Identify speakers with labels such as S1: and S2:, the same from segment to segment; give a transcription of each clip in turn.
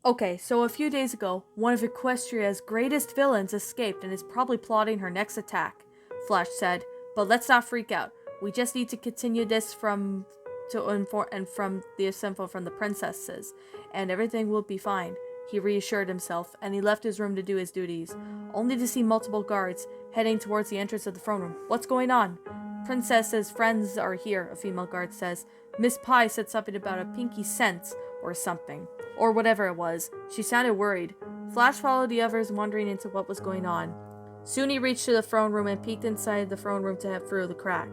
S1: Okay, so a few days ago, one of Equestria's greatest villains escaped and is probably plotting her next attack, Flash said. But let's not freak out. We just need to continue this from this info from the princesses, and everything will be fine. He reassured himself, and he left his room to do his duties, only to see multiple guards heading towards the entrance of the throne room. What's going on? Princess's friends are here, a female guard says. Miss Pie said something about a pinky scent or something. Or whatever it was. She sounded worried. Flash followed the others, wondering into what was going on. Soon he reached to the throne room and peeked inside the throne room to head through the crack.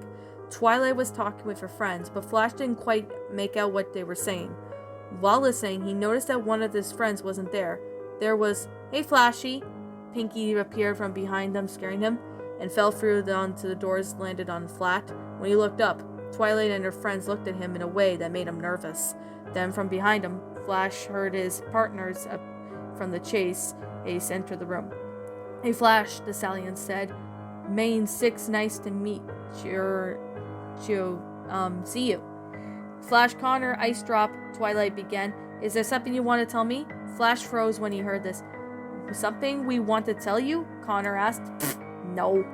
S1: Twilight was talking with her friends, but Flash didn't quite make out what they were saying. While listening, he noticed that one of his friends wasn't there. There was, "Hey Flashy!" Pinky appeared from behind them, scaring him, and fell through onto the doors, landed on the flat. When he looked up, Twilight and her friends looked at him in a way that made him nervous. Then from behind him, Flash heard his partners up from the chase Ace enter the room. "Hey Flash," the stallion said. "Main 6, nice to meet you. See you." "Flash Connor, Ice Drop," Twilight began. "Is there something you want to tell me?" Flash froze when he heard this. "Something we want to tell you?" Connor asked. "No."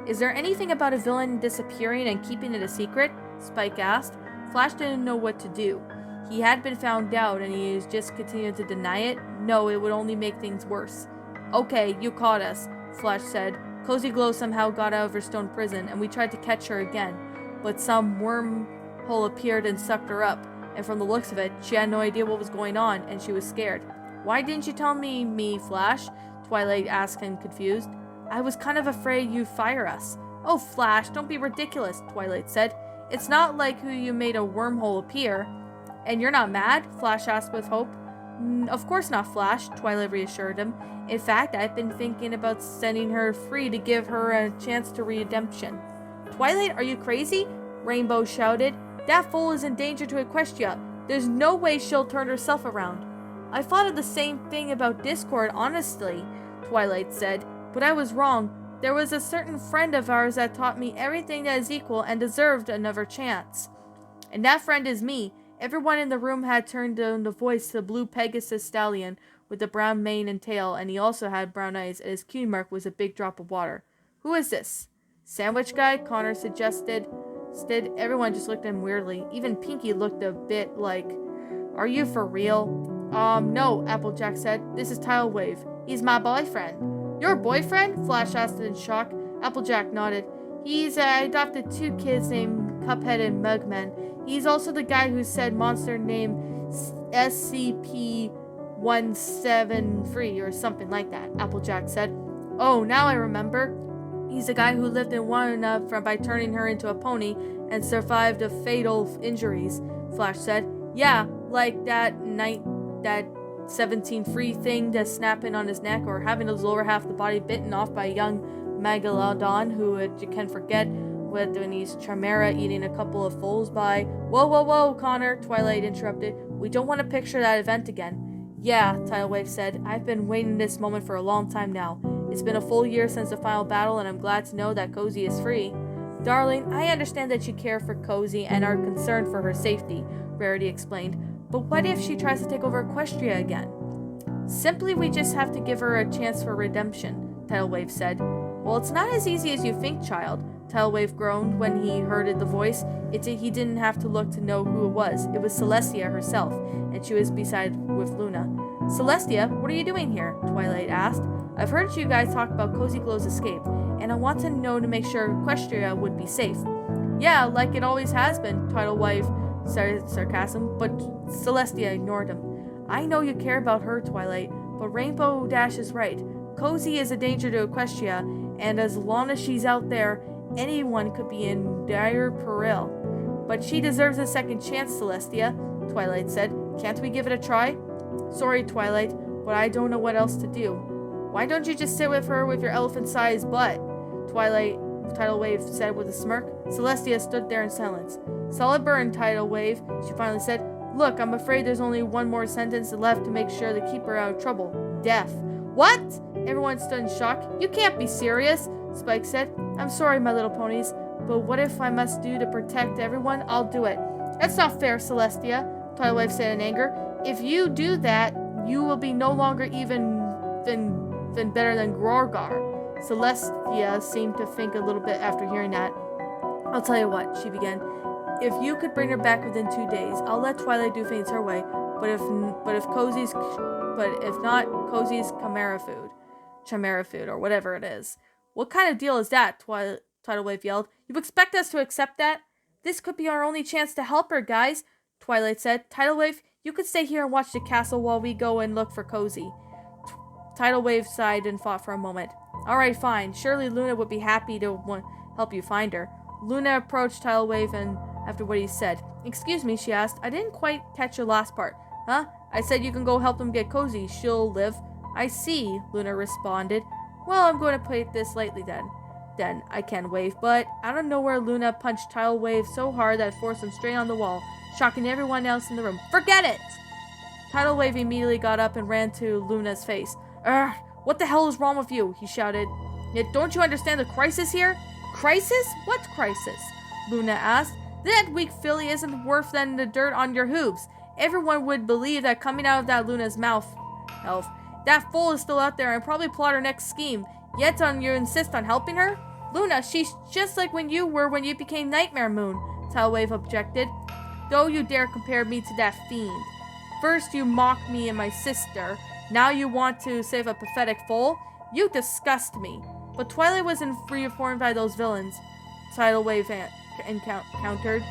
S1: "Is there anything about a villain disappearing and keeping it a secret?" Spike asked. Flash didn't know what to do. He had been found out and he just continued to deny it. No, it would only make things worse. "Okay, you caught us," Flash said. "Cozy Glow somehow got out of her stone prison and we tried to catch her again. But some wormhole appeared and sucked her up. And from the looks of it, she had no idea what was going on and she was scared." "Why didn't you tell me, Flash?" Twilight asked him, confused. "I was kind of afraid you'd fire us." "Oh, Flash, don't be ridiculous," Twilight said. "It's not like who you made a wormhole appear." "And you're not mad?" Flash asked with hope. "Of course not, Flash," Twilight reassured him. "In fact, I've been thinking about setting her free to give her a chance to redemption." "Twilight, are you crazy?" Rainbow shouted. "That fool is in danger to Equestria. There's no way she'll turn herself around." "I thought of the same thing about Discord, honestly," Twilight said. "But I was wrong. There was a certain friend of ours that taught me everything that is equal and deserved another chance. And that friend is me." Everyone in the room had turned down the voice to the blue Pegasus stallion with the brown mane and tail, and he also had brown eyes, and his cue mark was a big drop of water. "Who is this?" "Sandwich guy," Connor suggested. Everyone just looked at him weirdly. Even Pinky looked a bit like, "Are you for real?" No, Applejack said. "This is Tidal Wave. He's my boyfriend." "Your boyfriend?" Flash asked in shock. Applejack nodded. I adopted 2 kids named Cuphead and Mugman. He's also the guy who said monster name SCP-173 or something like that," Applejack said. "Oh, now I remember. He's the guy who lived in one by turning her into a pony and survived of fatal injuries," Flash said. "Yeah, like that 17 free thing that's snapping on his neck, or having his lower half of the body bitten off by a young Megalodon who you can forget when he's Chimera eating a couple of foals by—" Whoa, Connor," Twilight interrupted. "We don't want to picture that event again." "Yeah," Tidal Wave said. "I've been waiting this moment for a long time now. It's been a full year since the final battle, and I'm glad to know that Cozy is free." "Darling, I understand that you care for Cozy and are concerned for her safety," Rarity explained. "But what if she tries to take over Equestria again?" "Simply, we just have to give her a chance for redemption," Tidal Wave said. "Well, it's not as easy as you think, child," Tidal Wave groaned when he heard the voice. He didn't have to look to know who it was. It was Celestia herself, and she was beside with Luna. "Celestia, what are you doing here?" Twilight asked. "I've heard you guys talk about Cozy Glow's escape, and I want to know to make sure Equestria would be safe." "Yeah, like it always has been," Tidal Wave started sarcasm, but Celestia ignored him. "I know you care about her, Twilight, but Rainbow Dash is right. Cozy is a danger to Equestria, and as long as she's out there, anyone could be in dire peril." "But she deserves a second chance, Celestia," Twilight said. "Can't we give it a try?" "Sorry, Twilight, but I don't know what else to do." "Why don't you just sit with her with your elephant-sized butt?" Tidal Wave said with a smirk. Celestia stood there in silence. "Solid burn, Tidal Wave," she finally said. "Look, I'm afraid there's only one more sentence left to make sure to keep her out of trouble. Death." "What?" Everyone stood in shock. "You can't be serious," Spike said. "I'm sorry, my little ponies, but what if I must do to protect everyone? I'll do it." "That's not fair, Celestia," Tidal Wave said in anger. "If you do that, you will be no longer even better than Gorgar. Celestia seemed to think a little bit after hearing that. I'll tell you what, she began. If you could bring her back within 2 days, I'll let Twilight do things her way. But if not, Cozy's chimera food, or whatever it is. What kind of deal is that? Tidal Wave yelled. You expect us to accept that? This could be our only chance to help her, guys, Twilight said. Tidal Wave, you could stay here and watch the castle while we go and look for Cozy. Tidal Wave sighed and thought for a moment. Alright, fine. Surely Luna would be happy to help you find her. Luna approached Tidal Wave and after what he said. Excuse me, she asked. I didn't quite catch your last part. Huh? I said you can go help them get Cozy. She'll live. I see, Luna responded. Well, I'm going to play it this lightly then. Then I can wave, but out of nowhere Luna punched Tidal Wave so hard that it forced him straight on the wall, shocking everyone else in the room. Forget it! Tidal Wave immediately got up and ran to Luna's face. Urgh! What the hell is wrong with you? He shouted. Yet don't you understand the crisis here? Crisis? What crisis? Luna asked. That weak filly isn't worse than the dirt on your hooves. Everyone would believe that coming out of that Luna's mouth. Elf. That fool is still out there and probably plot her next scheme. Yet you insist on helping her? Luna, she's just like when you became Nightmare Moon, Tidal Wave objected. Though you dare compare me to that fiend. First you mocked me and my sister. Now you want to save a pathetic fool? You disgust me. But Twilight wasn't reformed by those villains, Tidal Wave countered.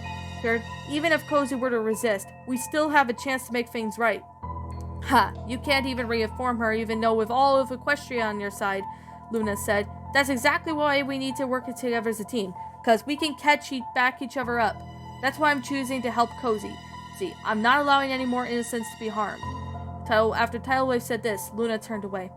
S1: Even if Cozy were to resist, we still have a chance to make things right. Ha! You can't even reform her even though with all of Equestria on your side, Luna said. That's exactly why we need to work together as a team, because we can back each other up. That's why I'm choosing to help Cozy. See, I'm not allowing any more innocents to be harmed. After Tidal Wave said this, Luna turned away.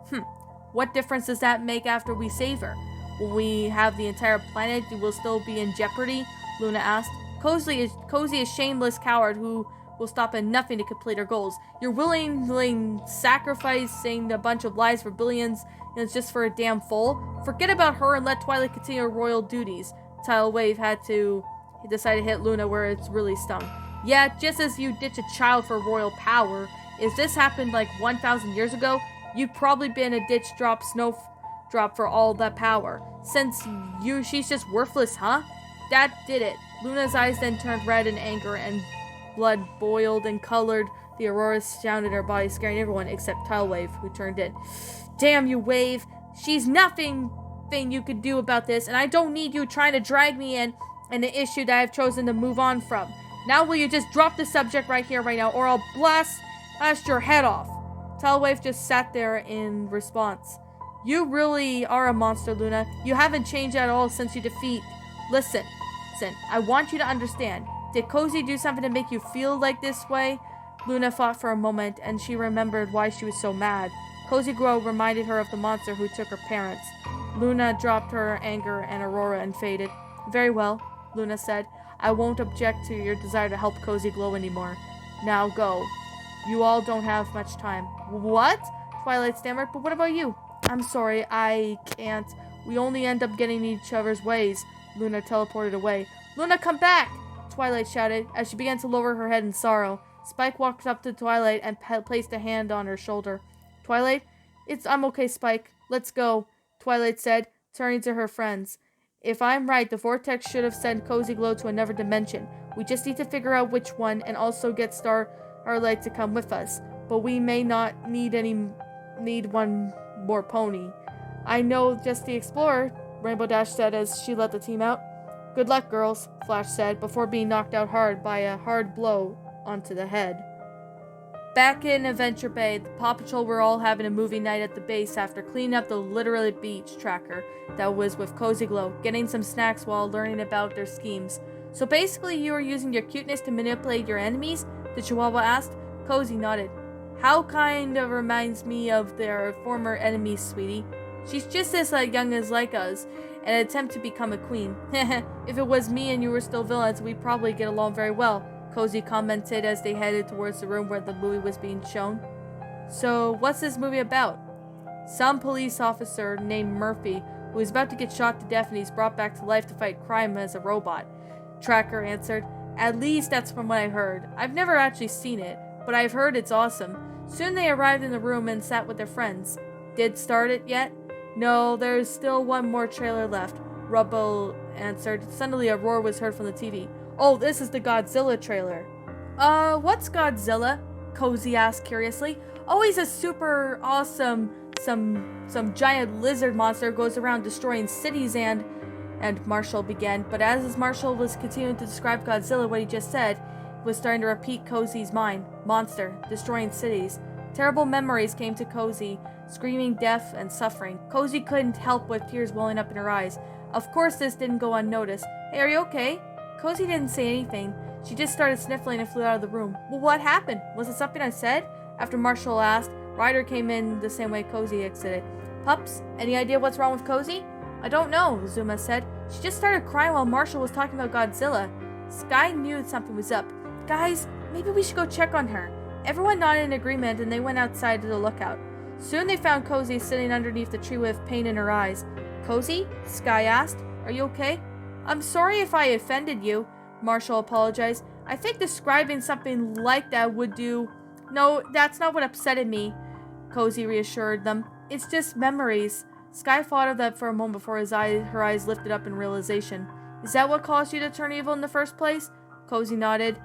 S1: What difference does that make after we save her? Will we have the entire planet will still be in jeopardy? Luna asked. Cozy is shameless coward who will stop at nothing to complete her goals. You're willingly sacrificing a bunch of lives for billions and it's just for a damn fool? Forget about her and let Twilight continue her royal duties. Tidal Wave decided to hit Luna where it's really stung. Yeah, just as you ditch a child for royal power, if this happened like 1,000 years ago, you'd probably been a ditch snowdrop for all that power. Since she's just worthless, huh? That did it. Luna's eyes then turned red in anger and blood boiled and colored the aurora sound in her body, scaring everyone except Tidal Wave, who turned in. Damn you, Wave. She's nothing you could do about this, and I don't need you trying to drag me in an issue that I've chosen to move on from. Now will you just drop the subject right here, right now, or I'll blast your head off. Tidal Wave just sat there in response. You really are a monster, Luna. You haven't changed at all since your defeat. Listen, I want you to understand. Did Cozy do something to make you feel like this way? Luna thought for a moment, and she remembered why she was so mad. Cozy Glow reminded her of the monster who took her parents. Luna dropped her anger and aurora and faded. Very well, Luna said. I won't object to your desire to help Cozy Glow anymore. Now go. You all don't have much time. What? Twilight stammered. But what about you? I'm sorry, I can't. We only end up getting in each other's ways. Luna teleported away. Luna, come back! Twilight shouted as she began to lower her head in sorrow. Spike walked up to Twilight and placed a hand on her shoulder. Twilight? I'm okay, Spike. Let's go, Twilight said, turning to her friends. If I'm right, the Vortex should have sent Cozy Glow to another dimension. We just need to figure out which one and also get Starlight to come with us. But we may not need one more pony. I know just the Explorer, Rainbow Dash said as she let the team out. Good luck, girls, Flash said, before being knocked out hard by a hard blow onto the head. Back in Adventure Bay, the Paw Patrol were all having a movie night at the base after cleaning up the literally beach tracker that was with Cozy Glow, getting some snacks while learning about their schemes. So basically you were using your cuteness to manipulate your enemies? The Chihuahua asked. Cozy nodded. How kind of reminds me of their former enemies, sweetie. She's just as young as like us, and attempt to become a queen. If it was me and you were still villains, we'd probably get along very well, Cozy commented as they headed towards the room where the movie was being shown. So, what's this movie about? Some police officer named Murphy, who was about to get shot to death and he's brought back to life to fight crime as a robot. Tracker answered. At least that's from what I heard. I've never actually seen it, but I've heard it's awesome. Soon they arrived in the room and sat with their friends. Did start it yet? No, there's still one more trailer left, Rubble answered. Suddenly a roar was heard from the TV. Oh, this is the Godzilla trailer. What's Godzilla? Cozy asked curiously. Oh, he's a super awesome, some giant lizard monster goes around destroying cities and Marshall began. But as Marshall was continuing to describe Godzilla, what he just said was starting to repeat Cozy's mind. Monster, destroying cities. Terrible memories came to Cozy, screaming death and suffering. Cozy couldn't help with tears welling up in her eyes. Of course this didn't go unnoticed. Hey, are you okay? Cozy didn't say anything. She just started sniffling and flew out of the room. Well, what happened? Was it something I said? After Marshall asked, Ryder came in the same way Cozy exited. Pups, any idea what's wrong with Cozy? I don't know, Zuma said. She just started crying while Marshall was talking about Godzilla. Sky knew something was up. Guys, maybe we should go check on her. Everyone nodded in agreement and they went outside to the lookout. Soon they found Cozy sitting underneath the tree with pain in her eyes. Cozy? Sky asked. Are you okay? I'm sorry if I offended you, Marshall apologized. I think describing something like that would do... No, that's not what upsetted me, Cozy reassured them. It's just memories. Sky thought of that for a moment before her eyes lifted up in realization. Is that what caused you to turn evil in the first place? Cozy nodded.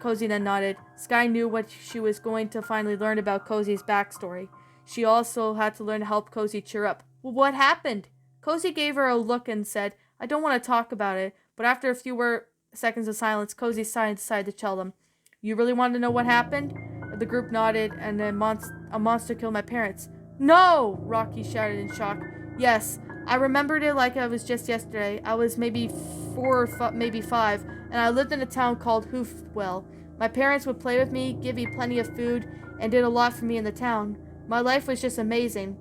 S1: Cozy then nodded. Sky knew what she was going to finally learn about Cozy's backstory. She also had to learn to help Cozy cheer up. Well, what happened? Cozy gave her a look and said, I don't want to talk about it, but after a few seconds of silence, Cozy sighed and decided to tell them. You really want to know what happened? The group nodded, and a monster killed my parents. No! Rocky shouted in shock. Yes, I remembered it like it was just yesterday. I was maybe 4 or maybe 5, and I lived in a town called Hoofwell. My parents would play with me, give me plenty of food, and did a lot for me in the town. My life was just amazing.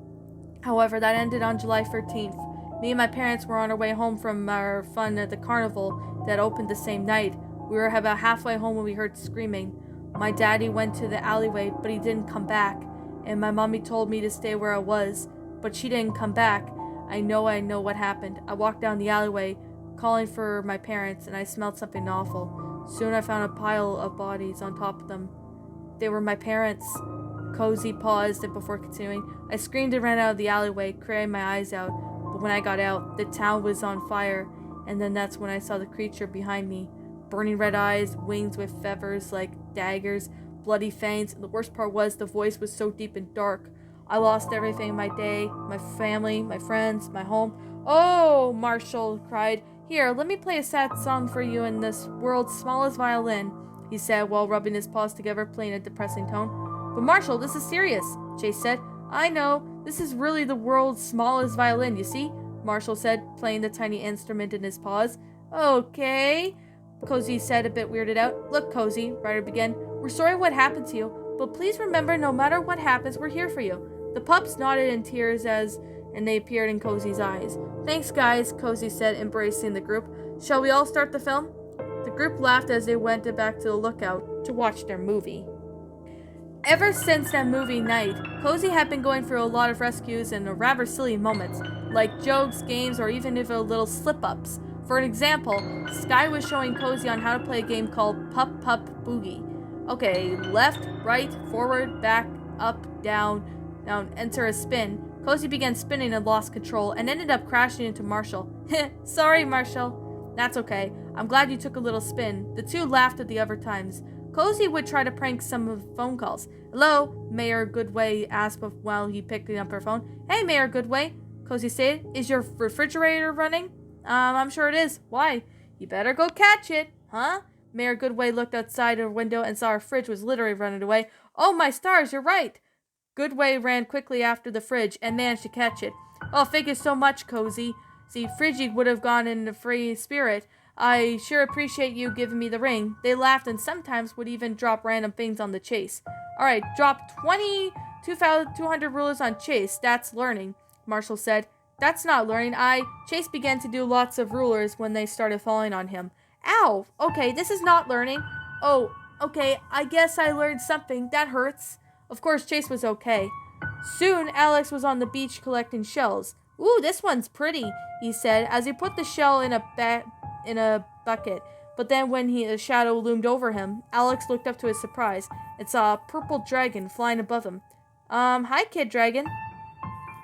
S1: However, that ended on July 13th. Me and my parents were on our way home from our fun at the carnival that opened the same night. We were about halfway home when we heard screaming. My daddy went to the alleyway, but he didn't come back. And my mommy told me to stay where I was, but she didn't come back. I know what happened. I walked down the alleyway, calling for my parents, and I smelled something awful. Soon I found a pile of bodies on top of them. They were my parents. Cozy paused before continuing. I screamed and ran out of the alleyway, crying my eyes out. But when I got out, the town was on fire, and then that's when I saw the creature behind me. Burning red eyes, wings with feathers like daggers, bloody fangs, and the worst part was the voice was so deep and dark. I lost everything, my day, my family, my friends, my home. Oh, Marshall cried. Here, let me play a sad song for you in this world's smallest violin, he said while rubbing his paws together, playing a depressing tone. But Marshall, this is serious, Chase said. I know, this is really the world's smallest violin, you see? Marshall said, playing the tiny instrument in his paws. Okay, Cozy said, a bit weirded out. Look, Cozy, Ryder began, we're sorry what happened to you, but please remember no matter what happens, we're here for you. The pups nodded in tears and they appeared in Cozy's eyes. Thanks, guys, Cozy said, embracing the group. Shall we all start the film? The group laughed as they went back to the lookout to watch their movie. Ever since that movie night, Cozy had been going through a lot of rescues and rather silly moments, like jokes, games, or even little slip-ups. For an example, Sky was showing Cozy on how to play a game called Pup Pup Boogie. Okay, left, right, forward, back, up, down, enter a spin. Cozy began spinning and lost control and ended up crashing into Marshall. Sorry, Marshall. That's okay. I'm glad you took a little spin. The two laughed at the other times. Cozy would try to prank some of the phone calls. Hello, Mayor Goodway asked while he picked up her phone. Hey, Mayor Goodway, Cozy said. Is your refrigerator running? I'm sure it is. Why? You better go catch it. Huh? Mayor Goodway looked outside her window and saw her fridge was literally running away. Oh, my stars, you're right. Goodway ran quickly after the fridge and managed to catch it. Oh, thank you so much, Cozy. See, Friggy would have gone in a free spirit. I sure appreciate you giving me the ring. They laughed and sometimes would even drop random things on the Chase. Alright, drop 2,200 rulers on Chase. That's learning, Marshall said. That's not learning. Chase began to do lots of rulers when they started falling on him. Ow! Okay, this is not learning. Oh, okay, I guess I learned something. That hurts. Of course, Chase was okay. Soon, Alex was on the beach collecting shells. Ooh, this one's pretty, he said, as he put the shell in a bucket. But then when a shadow loomed over him, Alex looked up to his surprise and saw a purple dragon flying above him. Hi, Kid Dragon.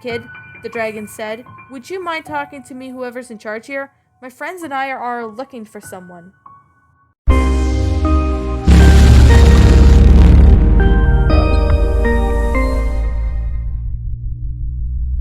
S1: Kid, the dragon said, would you mind talking to me, whoever's in charge here? My friends and I are looking for someone.